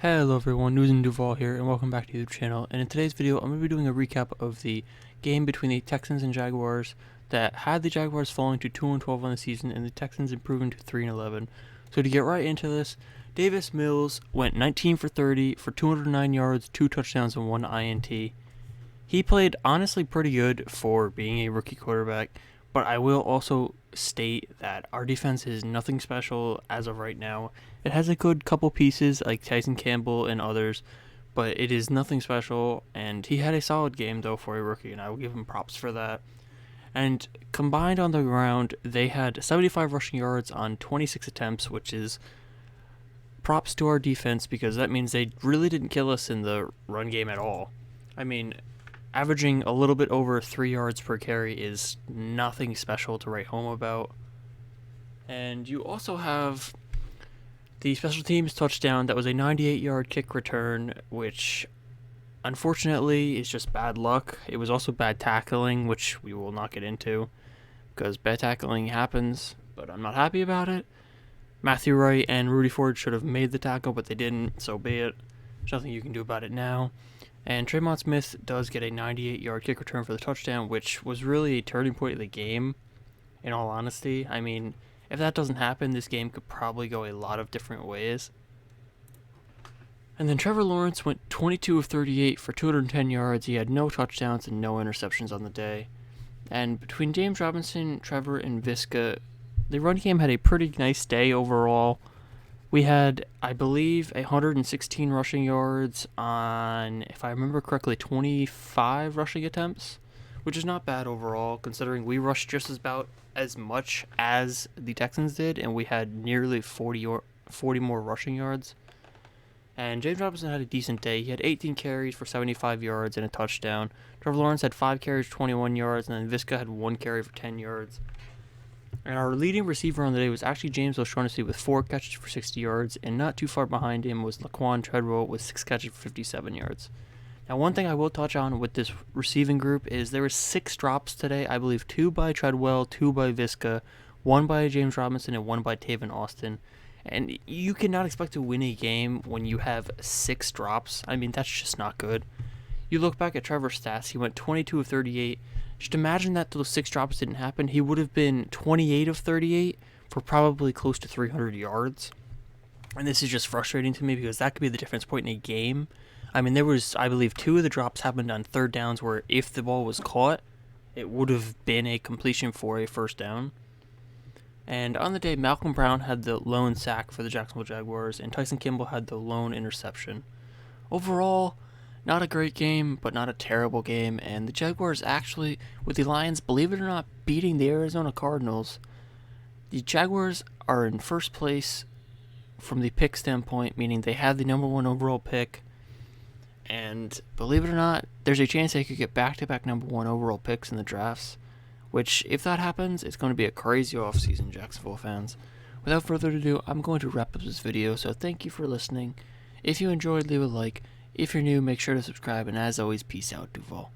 Hello everyone, News and Duval here, and welcome back to the YouTube channel. And in today's video, I'm going to be doing a recap of the game between the Texans and Jaguars that had the Jaguars falling to 2-12 on the season and the Texans improving to 3-11. So to get right into this, Davis Mills went 19 for 30 for 209 yards, 2 touchdowns, and 1 INT. He played honestly pretty good for being a rookie quarterback, but I will also state that our defense is nothing special as of right now. It has a good couple pieces like Tyson Campbell and others, but it is nothing special, and he had a solid game though for a rookie, and I will give him props for that. And combined on the ground, they had 75 rushing yards on 26 attempts, which is props to our defense because that means they really didn't kill us in the run game at all. I mean, averaging a little bit over 3 yards per carry is nothing special to write home about. And you also have the special teams touchdown that was a 98-yard kick return, which unfortunately is just bad luck. It was also bad tackling, which we will not get into because bad tackling happens, but I'm not happy about it. Matthew Wright and Rudy Ford should have made the tackle, but they didn't, so be it. There's nothing you can do about it now. And Tremont Smith does get a 98-yard kick return for the touchdown, which was really a turning point of the game, in all honesty. I mean, if that doesn't happen, this game could probably go a lot of different ways. And then Trevor Lawrence went 22 of 38 for 210 yards. He had no touchdowns and no interceptions on the day. And between James Robinson, Trevor, and Visca, the run game had a pretty nice day overall. We had, I believe, 116 rushing yards on, if I remember correctly, 25 rushing attempts, which is not bad overall, considering we rushed just about as much as the Texans did, and we had nearly 40 more rushing yards. And James Robinson had a decent day. He had 18 carries for 75 yards and a touchdown. Trevor Lawrence had 5 carries, 21 yards, and then Visca had 1 carry for 10 yards. And our leading receiver on the day was actually James O'Shaughnessy with 4 catches for 60 yards, and not too far behind him was Laquan Treadwell with 6 catches for 57 yards. Now, one thing I will touch on with this receiving group is there were 6 drops today. I believe 2 by Treadwell, 2 by Visca, 1 by James Robinson, and 1 by Taven Austin. And you cannot expect to win a game when you have 6 drops. I mean, that's just not good. You look back at Trevor's stats, he went 22 of 38. Just imagine that those 6 drops didn't happen. He would have been 28 of 38 for probably close to 300 yards. And this is just frustrating to me because that could be the difference point in a game. I mean, there was, I believe, 2 of the drops happened on third downs where if the ball was caught, it would have been a completion for a first down. And on the day, Malcolm Brown had the lone sack for the Jacksonville Jaguars, and Tyson Campbell had the lone interception. Overall, not a great game, but not a terrible game, and the Jaguars actually, with the Lions, believe it or not, beating the Arizona Cardinals. The Jaguars are in first place from the pick standpoint, meaning they had the number 1 overall pick, and believe it or not, there's a chance they could get back-to-back number 1 overall picks in the drafts. Which, if that happens, it's going to be a crazy offseason, Jacksonville fans. Without further ado, I'm going to wrap up this video, so thank you for listening. If you enjoyed, leave a like. If you're new, make sure to subscribe, and as always, peace out, Duval.